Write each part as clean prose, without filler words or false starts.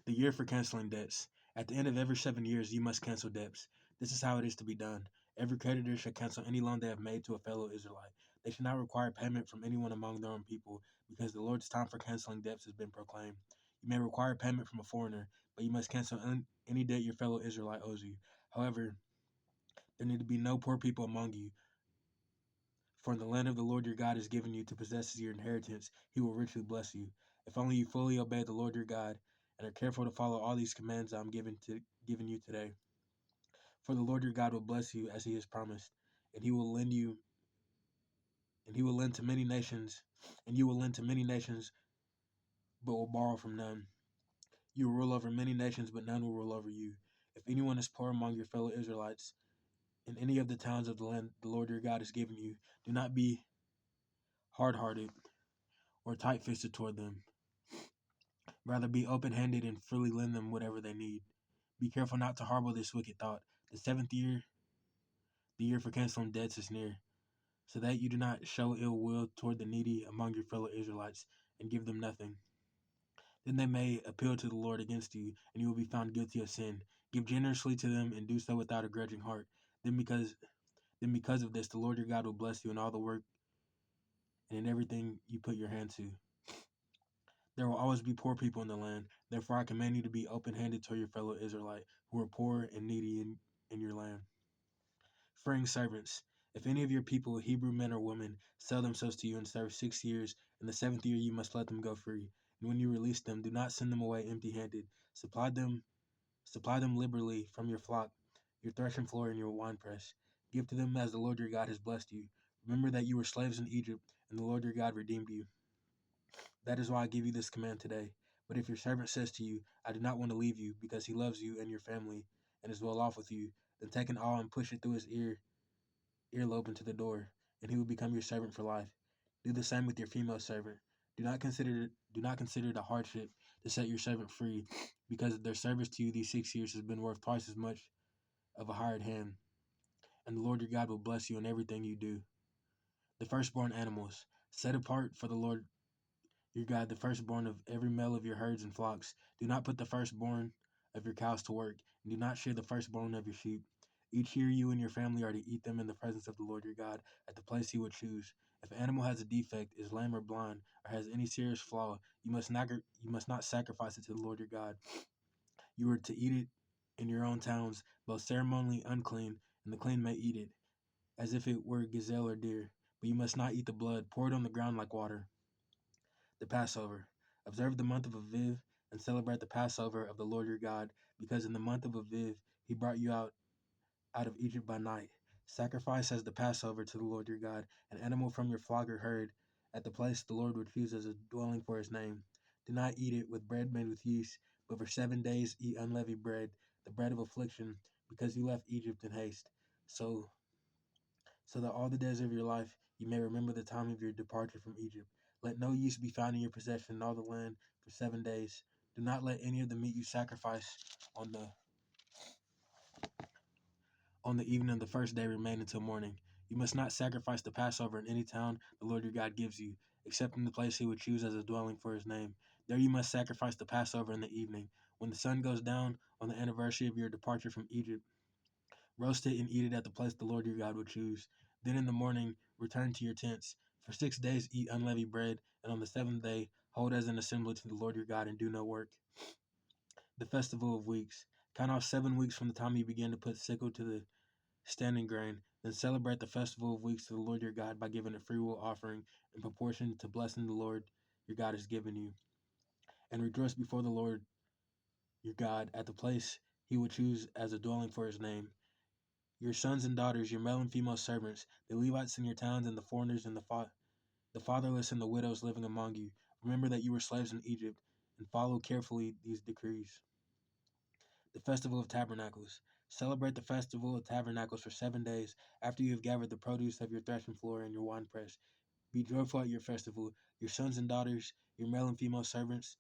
The year for canceling debts. At the end of every 7 years, you must cancel debts. This is how it is to be done. Every creditor shall cancel any loan they have made to a fellow Israelite. They shall not require payment from anyone among their own people, because the Lord's time for canceling debts has been proclaimed. You may require payment from a foreigner, but you must cancel any debt your fellow Israelite owes you. However, there need to be no poor people among you, for in the land of the Lord your God is given you to possess as your inheritance, he will richly bless you. If only you fully obey the Lord your God and are careful to follow all these commands I am giving you today. For the Lord your God will bless you as he has promised, and he will lend you and he will lend to many nations, and you will lend to many nations, but will borrow from none. You will rule over many nations, but none will rule over you. If anyone is poor among your fellow Israelites in any of the towns of the land the Lord your God has given you, do not be hard-hearted or tight-fisted toward them. Rather, be open-handed and freely lend them whatever they need. Be careful not to harbor this wicked thought. The seventh year, the year for canceling debts, is near, so that you do not show ill will toward the needy among your fellow Israelites and give them nothing. Then they may appeal to the Lord against you, and you will be found guilty of sin. Give generously to them and do so without a grudging heart. Then because of this, the Lord your God will bless you in all the work and in everything you put your hand to. There will always be poor people in the land. Therefore, I command you to be open-handed toward your fellow Israelite who are poor and needy in your land. Freeing servants. If any of your people, Hebrew men or women, sell themselves to you and serve 6 years, in the 7th year you must let them go free. And when you release them, do not send them away empty-handed. Supply them liberally from your flock, your threshing floor, and your winepress. Give to them as the Lord your God has blessed you. Remember that you were slaves in Egypt, and the Lord your God redeemed you. That is why I give you this command today. But if your servant says to you, I do not want to leave you, because he loves you and your family, and is well off with you, then take an awl and push it through his earlobe into the door, and he will become your servant for life. Do the same with your female servant. Do not consider it a hardship to set your servant free, because their service to you these 6 years has been worth twice as much of a hired hand. And the Lord your God will bless you in everything you do. The firstborn animals. Set apart for the Lord your God the firstborn of every male of your herds and flocks. Do not put the firstborn of your cows to work, and do not shear the firstborn of your sheep. Each year you and your family are to eat them in the presence of the Lord your God at the place he would choose. If an animal has a defect, is lame or blind, or has any serious flaw, you must not sacrifice it to the Lord your God. You are to eat it in your own towns, both ceremonially unclean, and the clean may eat it, as if it were gazelle or deer. But you must not eat the blood. Pour it on the ground like water. The Passover. Observe the month of Aviv and celebrate the Passover of the Lord your God, because in the month of Aviv he brought you out of Egypt by night. Sacrifice as the Passover to the Lord your God an animal from your flock or herd at the place the Lord would choose as a dwelling for his name. Do not eat it with bread made with yeast, but for 7 days eat unleavened bread, the bread of affliction, because you left Egypt in haste. So that all the days of your life you may remember the time of your departure from Egypt. Let no yeast be found in your possession in all the land for 7 days. Do not let any of the meat you sacrifice on the evening of the first day remain until morning. You must not sacrifice the Passover in any town the Lord your God gives you, except in the place he would choose as a dwelling for his name. There you must sacrifice the Passover in the evening, when the sun goes down on the anniversary of your departure from Egypt. Roast it and eat it at the place the Lord your God will choose. Then in the morning return to your tents. For 6 days eat unleavened bread, and on the 7th day hold as an assembly to the Lord your God and do no work. The Festival of Weeks. Count off 7 weeks from the time you begin to put sickle to the standing grain. Then celebrate the Festival of Weeks to the Lord your God by giving a freewill offering in proportion to blessing the Lord your God has given you. And rejoice before the Lord your God at the place he will choose as a dwelling for his name. Your sons and daughters, your male and female servants, the Levites in your towns, and the foreigners and the fatherless and the widows living among you. Remember that you were slaves in Egypt, and follow carefully these decrees. The Festival of Tabernacles. Celebrate the Festival of Tabernacles for 7 days after you have gathered the produce of your threshing floor and your winepress. Be joyful at your festival, your sons and daughters, your male and female servants,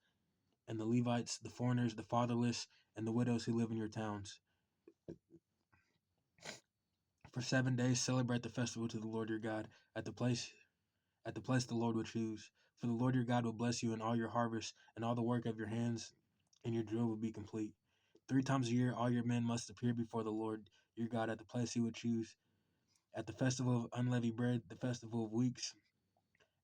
and the Levites, the foreigners, the fatherless, and the widows who live in your towns. For 7 days celebrate the festival to the Lord your God at the place the Lord will choose. For the Lord your God will bless you in all your harvest and all the work of your hands and your drill will be complete. 3 times a year, all your men must appear before the Lord your God at the place he would choose, at the festival of unleavened bread, the festival of weeks,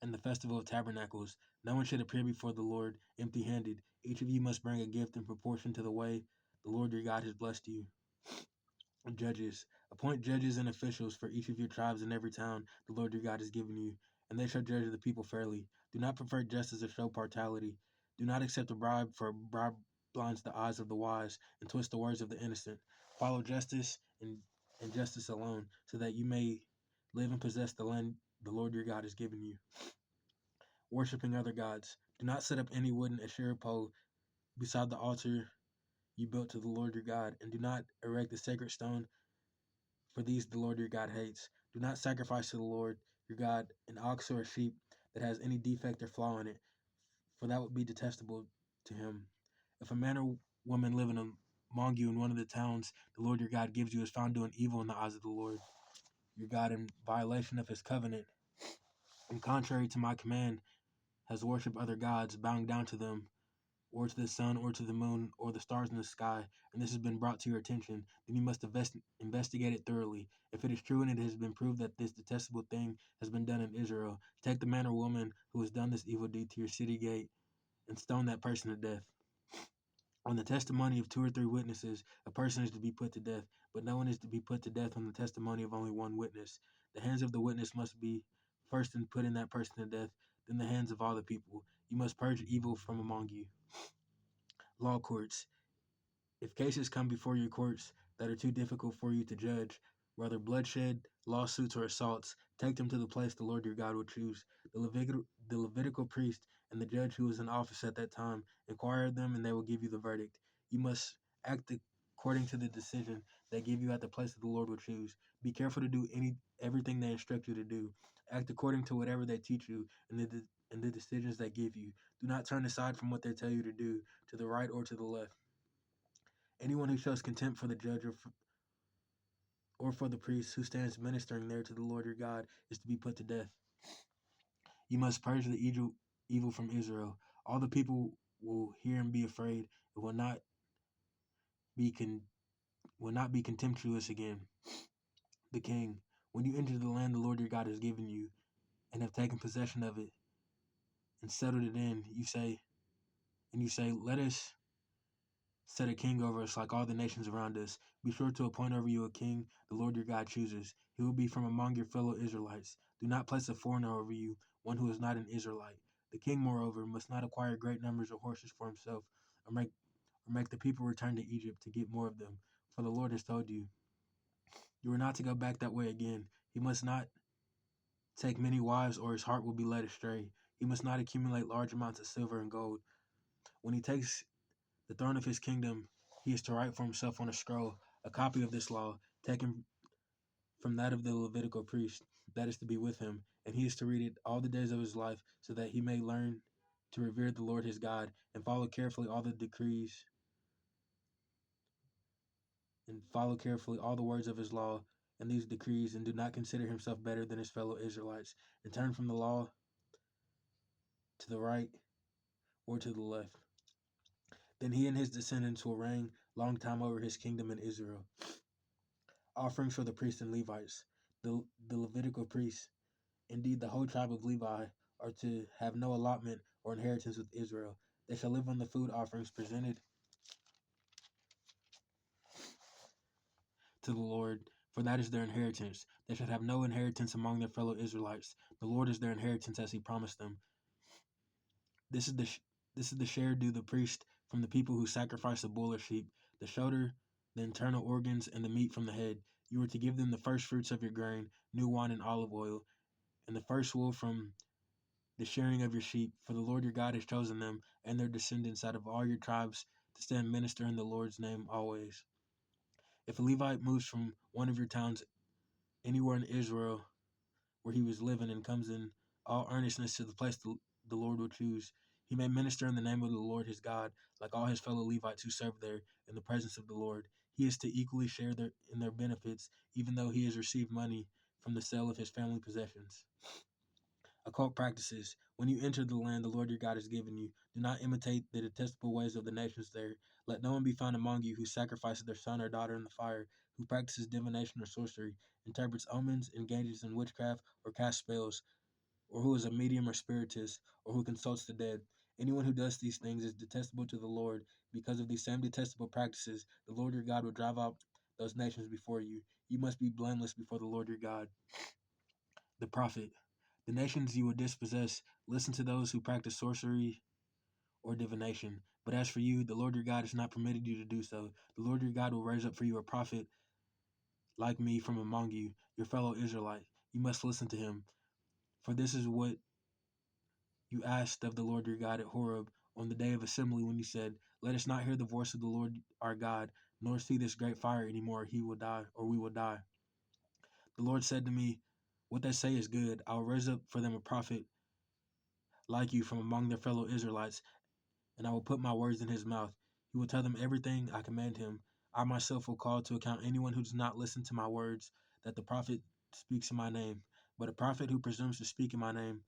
and the festival of tabernacles. No one should appear before the Lord empty handed. Each of you must bring a gift in proportion to the way the Lord your God has blessed you. Judges. Appoint judges and officials for each of your tribes in every town the Lord your God has given you, and they shall judge the people fairly. Do not prefer justice or show partiality. Do not accept a bribe, for a bribe blinds the eyes of the wise and twists the words of the innocent. Follow justice and justice alone, so that you may live and possess the land the Lord your God has given you. Worshipping other gods. Do not set up any wooden Asherah pole beside the altar you built to the Lord your God, and do not erect a sacred stone, for these the Lord your God hates. Do not sacrifice to the Lord your God an ox or a sheep that has any defect or flaw in it, for that would be detestable to him. If a man or woman living among you in one of the towns the Lord your God gives you is found doing evil in the eyes of the Lord your God in violation of his covenant, and contrary to my command, has worshipped other gods, bowing down to them, or to the sun, or to the moon, or the stars in the sky, and this has been brought to your attention, then you must investigate it thoroughly. If it is true and it has been proved that this detestable thing has been done in Israel, take the man or woman who has done this evil deed to your city gate and stone that person to death. On the testimony of 2 or 3 witnesses, a person is to be put to death, but no one is to be put to death on the testimony of only one witness. The hands of the witness must be first in putting that person to death, then the hands of all the people. You must purge evil from among you. Law courts. If cases come before your courts that are too difficult for you to judge, whether bloodshed, lawsuits, or assaults, take them to the place the Lord your God will choose. The Levitical priest and the judge who is in office at that time inquire of them, and they will give you the verdict. You must act according to the decision they give you at the place that the Lord will choose. Be careful to do everything they instruct you to do. Act according to whatever they teach you and the decisions they give you. Do not turn aside from what they tell you to do, to the right or to the left. Anyone who shows contempt for the judge or for the priest who stands ministering there to the Lord your God is to be put to death. You must purge the evil from Israel. All the people will hear and be afraid. It be con, will not be contemptuous again. The king. When you enter the land the Lord your God has given you and have taken possession of it and settled it in, you say, let us set a king over us like all the nations around us. Be sure to appoint over you a king the Lord your God chooses. He will be from among your fellow Israelites. Do not place a foreigner over you, one who is not an Israelite. The king, moreover, must not acquire great numbers of horses for himself, or make the people return to Egypt to get more of them. For the Lord has told you, you are not to go back that way again. He must not take many wives, or his heart will be led astray. He must not accumulate large amounts of silver and gold. When he takes the throne of his kingdom, he is to write for himself on a scroll a copy of this law, taken from that of the Levitical priest, that is to be with him, and he is to read it all the days of his life, so that he may learn to revere the Lord his God, and follow carefully all the words of his law and these decrees, and do not consider himself better than his fellow Israelites, and turn from the law to the right or to the left. Then he and his descendants will reign long time over his kingdom in Israel. Offerings for the priests and Levites. The Levitical priests, indeed the whole tribe of Levi, are to have no allotment or inheritance with Israel. They shall live on the food offerings presented to the Lord, for that is their inheritance. They shall have no inheritance among their fellow Israelites. The Lord is their inheritance as he promised them. This is the share due the priest from the people who sacrifice the bull or sheep, the shoulder, the internal organs, and the meat from the head. You are to give them the first fruits of your grain, new wine and olive oil, and the first wool from the shearing of your sheep, for the Lord your God has chosen them and their descendants out of all your tribes to stand minister in the Lord's name always. If a Levite moves from one of your towns anywhere in Israel where he was living and comes in all earnestness to the place the Lord will choose, he may minister in the name of the Lord his God, like all his fellow Levites who serve there in the presence of the Lord. He is to equally share in their benefits, even though he has received money from the sale of his family possessions. Occult practices. When you enter the land the Lord your God has given you, do not imitate the detestable ways of the nations there. Let no one be found among you who sacrifices their son or daughter in the fire, who practices divination or sorcery, interprets omens, engages in witchcraft, or casts spells, or who is a medium or spiritist, or who consults the dead. Anyone who does these things is detestable to the Lord. Because of these same detestable practices, the Lord your God will drive out those nations before you. You must be blameless before the Lord your God. The prophet. The nations you will dispossess, listen to those who practice sorcery or divination. But as for you, the Lord your God has not permitted you to do so. The Lord your God will raise up for you a prophet like me from among you, your fellow Israelite. You must listen to him. For this is what you asked of the Lord your God at Horeb on the day of assembly when you said, let us not hear the voice of the Lord our God, nor see this great fire anymore, he will die, or we will die. The Lord said to me, what they say is good. I will raise up for them a prophet like you from among their fellow Israelites, and I will put my words in his mouth. He will tell them everything I command him. I myself will call to account anyone who does not listen to my words, that the prophet speaks in my name. But a prophet who presumes to speak in my name,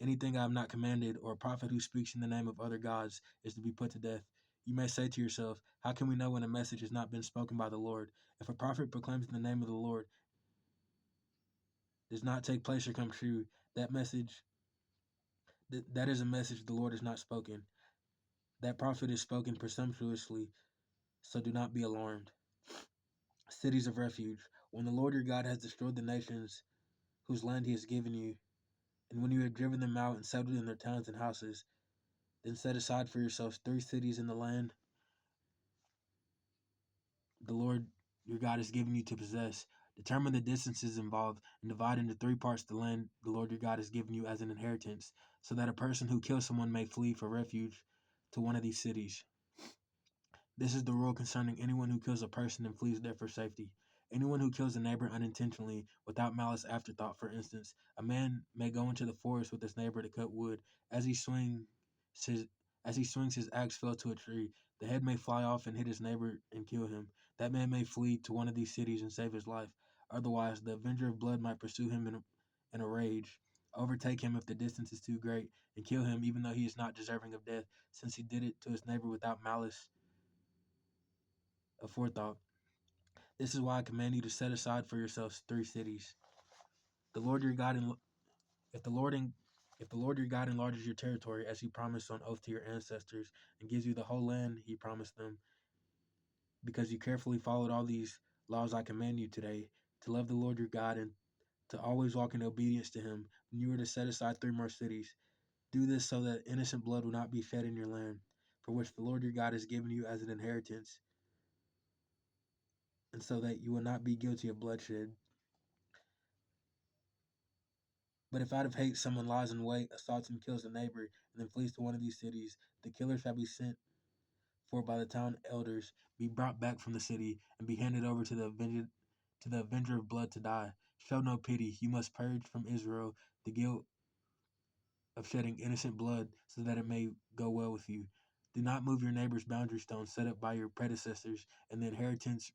anything I have not commanded, or a prophet who speaks in the name of other gods, is to be put to death. You may say to yourself, how can we know when a message has not been spoken by the Lord? If a prophet proclaims in the name of the Lord, does not take place or come true, that is a message the Lord has not spoken. That prophet is spoken presumptuously, so do not be alarmed. Cities of refuge. When the Lord your God has destroyed the nations whose land he has given you, and when you have driven them out and settled in their towns and houses, then set aside for yourselves 3 cities in the land the Lord your God has given you to possess. Determine the distances involved and divide into 3 parts the land the Lord your God has given you as an inheritance, so that a person who kills someone may flee for refuge to one of these cities. This is the rule concerning anyone who kills a person and flees there for safety. Anyone who kills a neighbor unintentionally, without malice afterthought, for instance, a man may go into the forest with his neighbor to cut wood. As he swings his axe fell to a tree. The head may fly off and hit his neighbor and kill him. That man may flee to one of these cities and save his life. Otherwise, the avenger of blood might pursue him in a rage, overtake him if the distance is too great, and kill him even though he is not deserving of death, since he did it to his neighbor without malice aforethought. This is why I command you to set aside for yourselves 3 cities. The Lord your God, if the Lord if the Lord your God enlarges your territory as he promised on oath to your ancestors and gives you the whole land he promised them, because you carefully followed all these laws I command you today, to love the Lord your God and to always walk in obedience to him, then you are to set aside 3 more cities. Do this so that innocent blood will not be shed in your land, for which the Lord your God has given you as an inheritance, and so that you will not be guilty of bloodshed. But if out of hate someone lies in wait, assaults and kills a neighbor, and then flees to one of these cities, the killer shall be sent for by the town elders, be brought back from the city, and be handed over to the avenger of blood to die. Show no pity. You must purge from Israel the guilt of shedding innocent blood, so that it may go well with you. Do not move your neighbor's boundary stone set up by your predecessors, and the inheritance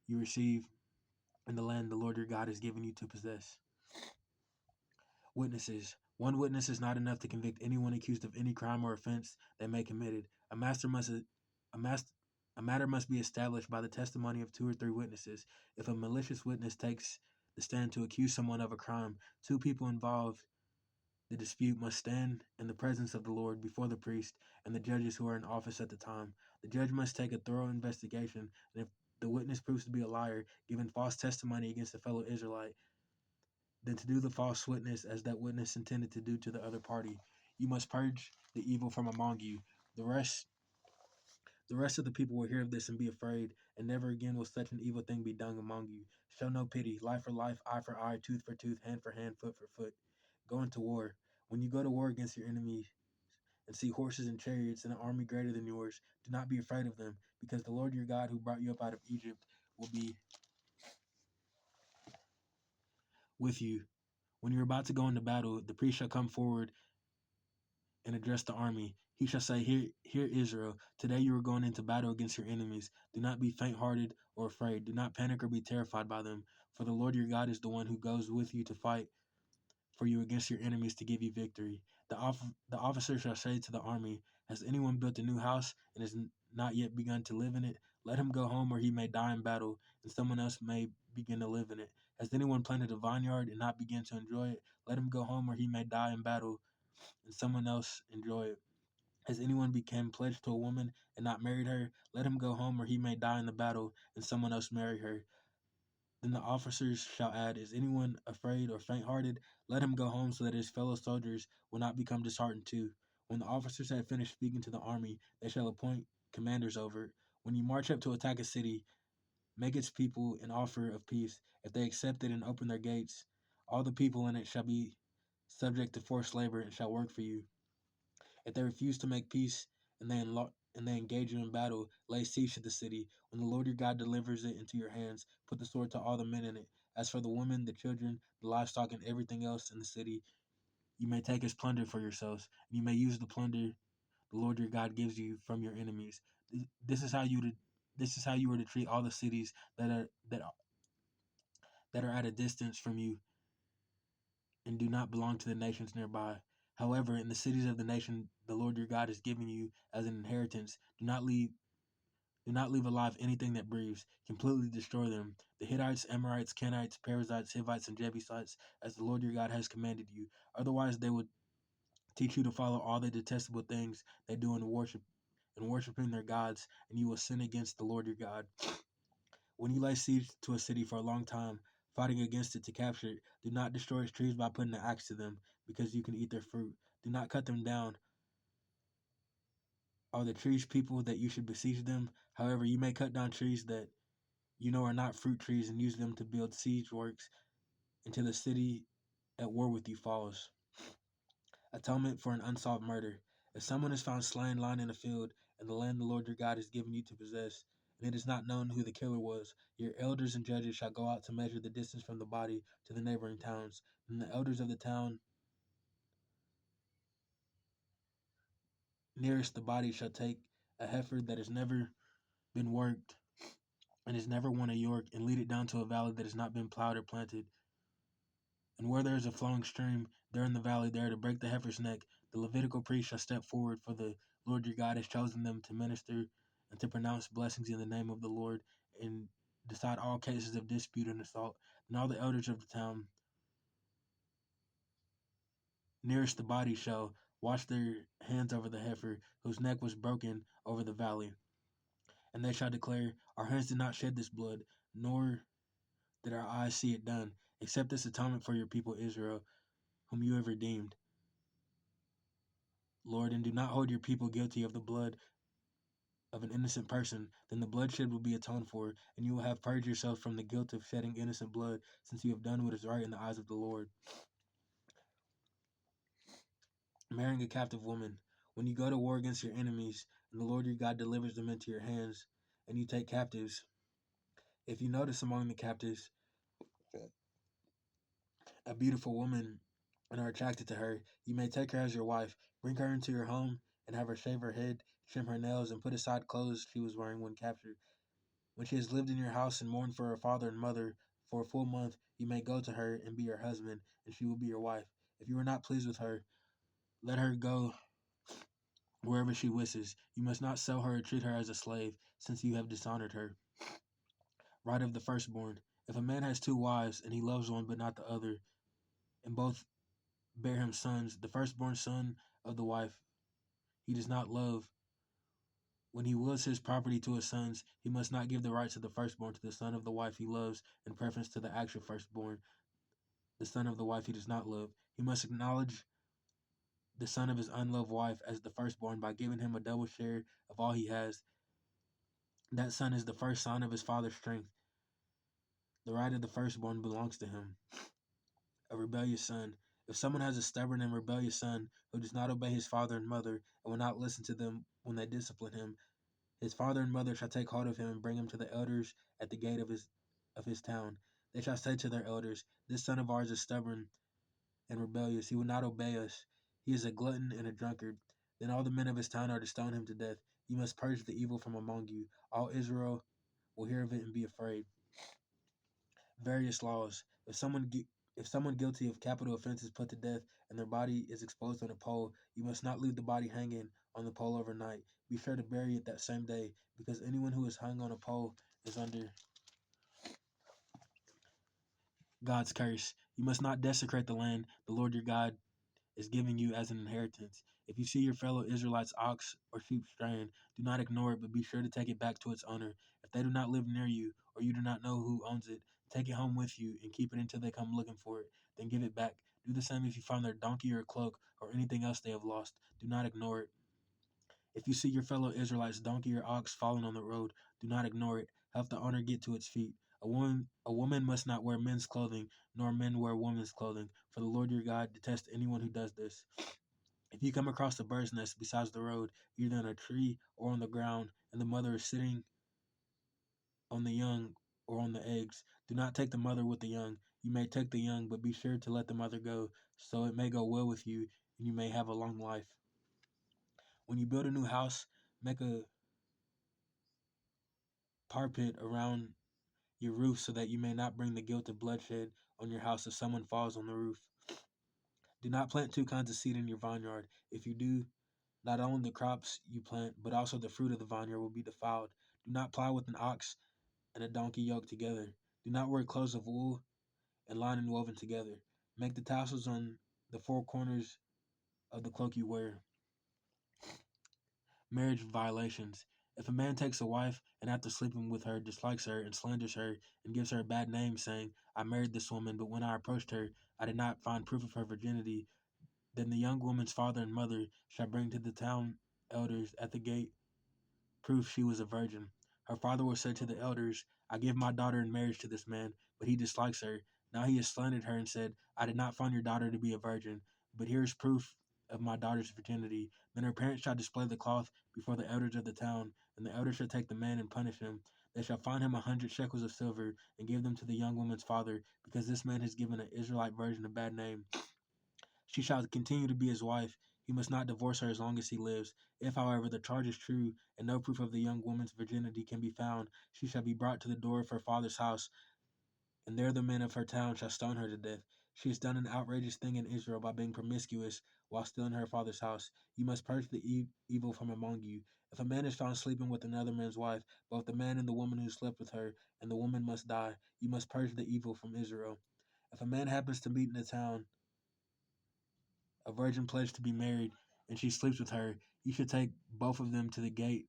you receive in the land the Lord your God has given you to possess. Witnesses. One witness is not enough to convict anyone accused of any crime or offense they may committed. A matter must be established by the testimony of 2 or 3 witnesses. If a malicious witness takes the stand to accuse someone of a crime, 2 people involved the dispute must stand in the presence of the Lord before the priest and the judges who are in office at the time. The judge must take a thorough investigation, and if the witness proves to be a liar, giving false testimony against a fellow Israelite, than to do the false witness as that witness intended to do to the other party. You must purge the evil from among you. The rest the rest of the people will hear of this and be afraid, and never again will such an evil thing be done among you. Show no pity, life for life, eye for eye, tooth for tooth, hand for hand, foot for foot. Go into war. When you go to war against your enemy and see horses and chariots and an army greater than yours, do not be afraid of them, because the Lord your God who brought you up out of Egypt will be with you. When you're about to go into battle, the priest shall come forward and address the army. He shall say, hear Israel, today you are going into battle against your enemies. Do not be faint-hearted or afraid. Do not panic or be terrified by them, for the Lord your God is the one who goes with you to fight for you against your enemies to give you victory. The officer shall say to the army, has anyone built a new house and has not yet begun to live in it? Let him go home, or he may die in battle, and someone else may begin to live in it. Has anyone planted a vineyard and not begin to enjoy it? Let him go home, or he may die in battle, and someone else enjoy it. Has anyone become pledged to a woman and not married her? Let him go home, or he may die in the battle, and someone else marry her. Then the officers shall add, is anyone afraid or faint hearted? Let him go home, so that his fellow soldiers will not become disheartened too. When the officers have finished speaking to the army, they shall appoint commanders over it. When you march up to attack a city, make its people an offer of peace. If they accept it and open their gates, all the people in it shall be subject to forced labor and shall work for you. If they refuse to make peace and they engage you in battle, lay siege to the city. When the Lord your God delivers it into your hands, put the sword to all the men in it. As for the women, the children, the livestock, and everything else in the city, you may take as plunder for yourselves. And you may use the plunder the Lord your God gives you from your enemies. This is how you to this is how you are to treat all the cities that are at a distance from you and do not belong to the nations nearby. However, in the cities of the nation the Lord your God is giving you as an inheritance, do not leave alive anything that breathes. Completely destroy them. The Hittites, Amorites, Canaanites, Perizzites, Hivites, and Jebusites, as the Lord your God has commanded you. Otherwise, they would teach you to follow all the detestable things they do in worshiping their gods, and you will sin against the Lord your God. When you lay siege to a city for a long time, fighting against it to capture it, do not destroy its trees by putting an axe to them, because you can eat their fruit. Do not cut them down. Are the trees people that you should besiege them? However, you may cut down trees that you know are not fruit trees and use them to build siege works until the city at war with you falls. Atonement for an unsolved murder. If someone is found slain lying in a field in the land the Lord your God has given you to possess, and it is not known who the killer was, your elders and judges shall go out to measure the distance from the body to the neighboring towns. And the elders of the town nearest the body shall take a heifer that has never been worked and has never won a york, and lead it down to a valley that has not been plowed or planted. And where there is a flowing stream, there in the valley, there to break the heifer's neck, the Levitical priest shall step forward, for the Lord your God has chosen them to minister and to pronounce blessings in the name of the Lord and decide all cases of dispute and assault. And all the elders of the town nearest the body shall wash their hands over the heifer whose neck was broken over the valley. And they shall declare, our hands did not shed this blood, nor did our eyes see it done, except this atonement for your people Israel, whom you have redeemed. Lord, and do not hold your people guilty of the blood of an innocent person. Then the bloodshed will be atoned for, and you will have purged yourself from the guilt of shedding innocent blood, since you have done what is right in the eyes of the Lord. Marrying a captive woman. When you go to war against your enemies, and the Lord your God delivers them into your hands, and you take captives, if you notice among the captives a beautiful woman and are attracted to her, you may take her as your wife, bring her into your home, and have her shave her head, trim her nails, and put aside clothes she was wearing when captured. When she has lived in your house and mourned for her father and mother for a full month, you may go to her and be her husband, and she will be your wife. If you are not pleased with her, let her go wherever she wishes. You must not sell her or treat her as a slave, since you have dishonored her. Right of the firstborn. If a man has two wives, and he loves one but not the other, and both bear him sons, the firstborn son of the wife he does not love, when he wills his property to his sons, he must not give the rights of the firstborn to the son of the wife he loves in preference to the actual firstborn, the son of the wife he does not love. He must acknowledge the son of his unloved wife as the firstborn by giving him a double share of all he has. That son is the first sign of his father's strength. The right of the firstborn belongs to him. A rebellious son. If someone has a stubborn and rebellious son who does not obey his father and mother and will not listen to them when they discipline him, his father and mother shall take hold of him and bring him to the elders at the gate of his town. They shall say to their elders, this son of ours is stubborn and rebellious. He will not obey us. He is a glutton and a drunkard. Then all the men of his town are to stone him to death. You must purge the evil from among you. All Israel will hear of it and be afraid. Various laws. If someone guilty of capital offense is put to death and their body is exposed on a pole, you must not leave the body hanging on the pole overnight. Be sure to bury it that same day, because anyone who is hung on a pole is under God's curse. You must not desecrate the land the Lord your God is giving you as an inheritance. If you see your fellow Israelites' ox or sheep straying, do not ignore it, but be sure to take it back to its owner. If they do not live near you, or you do not know who owns it, take it home with you and keep it until they come looking for it. Then give it back. Do the same if you find their donkey or cloak or anything else they have lost. Do not ignore it. If you see your fellow Israelites' donkey or ox falling on the road, do not ignore it. Help the owner get to its feet. A woman must not wear men's clothing, nor men wear women's clothing, for the Lord your God detests anyone who does this. If you come across a bird's nest beside the road, either in a tree or on the ground, and the mother is sitting on the young or on the eggs, do not take the mother with the young. You may take the young, but be sure to let the mother go, so it may go well with you, and you may have a long life. When you build a new house, make a parapet around your roof so that you may not bring the guilt of bloodshed on your house if someone falls on the roof. Do not plant two kinds of seed in your vineyard. If you do, not only the crops you plant, but also the fruit of the vineyard will be defiled. Do not plow with an ox and a donkey yoked together. Do not wear clothes of wool and linen woven together. Make the tassels on the four corners of the cloak you wear. Marriage violations. If a man takes a wife and after sleeping with her dislikes her and slanders her and gives her a bad name, saying, I married this woman, but when I approached her, I did not find proof of her virginity, then the young woman's father and mother shall bring to the town elders at the gate proof she was a virgin. Her father will say to the elders, I give my daughter in marriage to this man, but he dislikes her. Now he has slandered her and said, I did not find your daughter to be a virgin, but here is proof of my daughter's virginity. Then her parents shall display the cloth before the elders of the town, and the elders shall take the man and punish him. They shall fine him 100 shekels of silver and give them to the young woman's father, because this man has given an Israelite virgin a bad name. She shall continue to be his wife. He must not divorce her as long as he lives. If, however, the charge is true, and no proof of the young woman's virginity can be found, she shall be brought to the door of her father's house, and there the men of her town shall stone her to death. She has done an outrageous thing in Israel by being promiscuous while still in her father's house. You must purge the evil from among you. If a man is found sleeping with another man's wife, both the man and the woman who slept with her, and the woman must die, you must purge the evil from Israel. If a man happens to meet in the town a virgin pledged to be married, and she sleeps with her, you should take both of them to the gate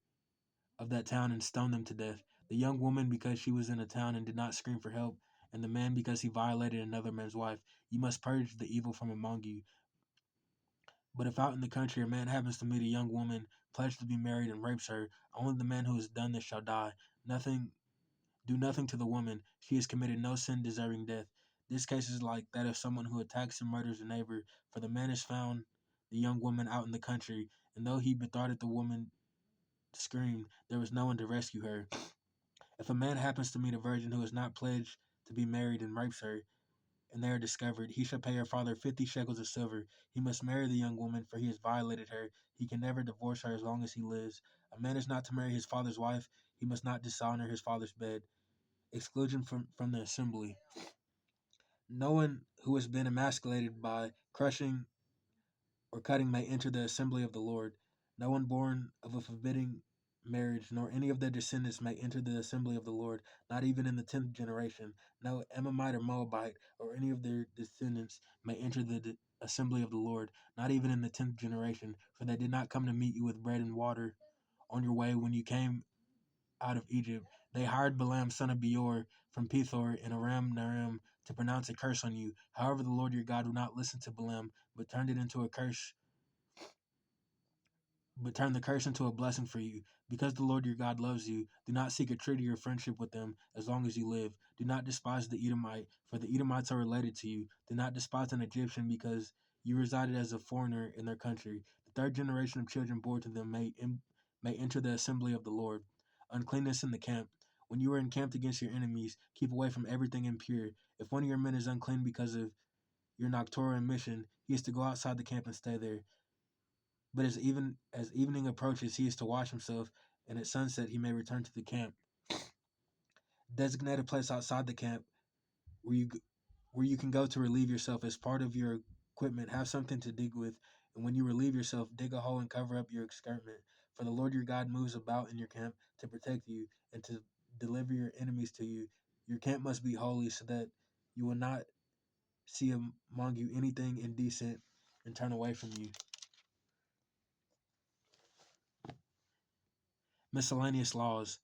of that town and stone them to death. The young woman because she was in a town and did not scream for help, and the man because he violated another man's wife. You must purge the evil from among you. But if out in the country a man happens to meet a young woman pledged to be married and rapes her, only the man who has done this shall die. Do nothing to the woman. She has committed no sin deserving death. This case is like that of someone who attacks and murders a neighbor, for the man has found the young woman out in the country, and though he betharted the woman screamed, there was no one to rescue her. If a man happens to meet a virgin who is not pledged to be married and rapes her, and they are discovered, he shall pay her father 50 shekels of silver. He must marry the young woman, for he has violated her. He can never divorce her as long as he lives. A man is not to marry his father's wife. He must not dishonor his father's bed. Exclusion from the assembly. No one who has been emasculated by crushing or cutting may enter the assembly of the Lord. No one born of a forbidding marriage, nor any of their descendants may enter the assembly of the Lord, not even in the 10th generation. No Ammonite or Moabite or any of their descendants may enter the assembly of the Lord, not even in the 10th generation, for they did not come to meet you with bread and water on your way when you came out of Egypt. They hired Balaam son of Beor from Pethor in Aram Naharaim to pronounce a curse on you. However, the Lord your God would not listen to Balaam, but turned the curse into a blessing for you. Because the Lord your God loves you, do not seek a treaty or friendship with them as long as you live. Do not despise the Edomite, for the Edomites are related to you. Do not despise an Egyptian, because you resided as a foreigner in their country. The third generation of children born to them may enter the assembly of the Lord. Uncleanness in the camp. When you are encamped against your enemies, keep away from everything impure. If one of your men is unclean because of your nocturnal mission, he is to go outside the camp and stay there. But as evening approaches, he is to wash himself, and at sunset he may return to the camp. Designated place outside the camp where where you can go to relieve yourself as part of your equipment. Have something to dig with, and when you relieve yourself, dig a hole and cover up your excrement. For the Lord your God moves about in your camp to protect you and to deliver your enemies to you. Your camp must be holy, so that you will not see among you anything indecent and turn away from you. Miscellaneous laws.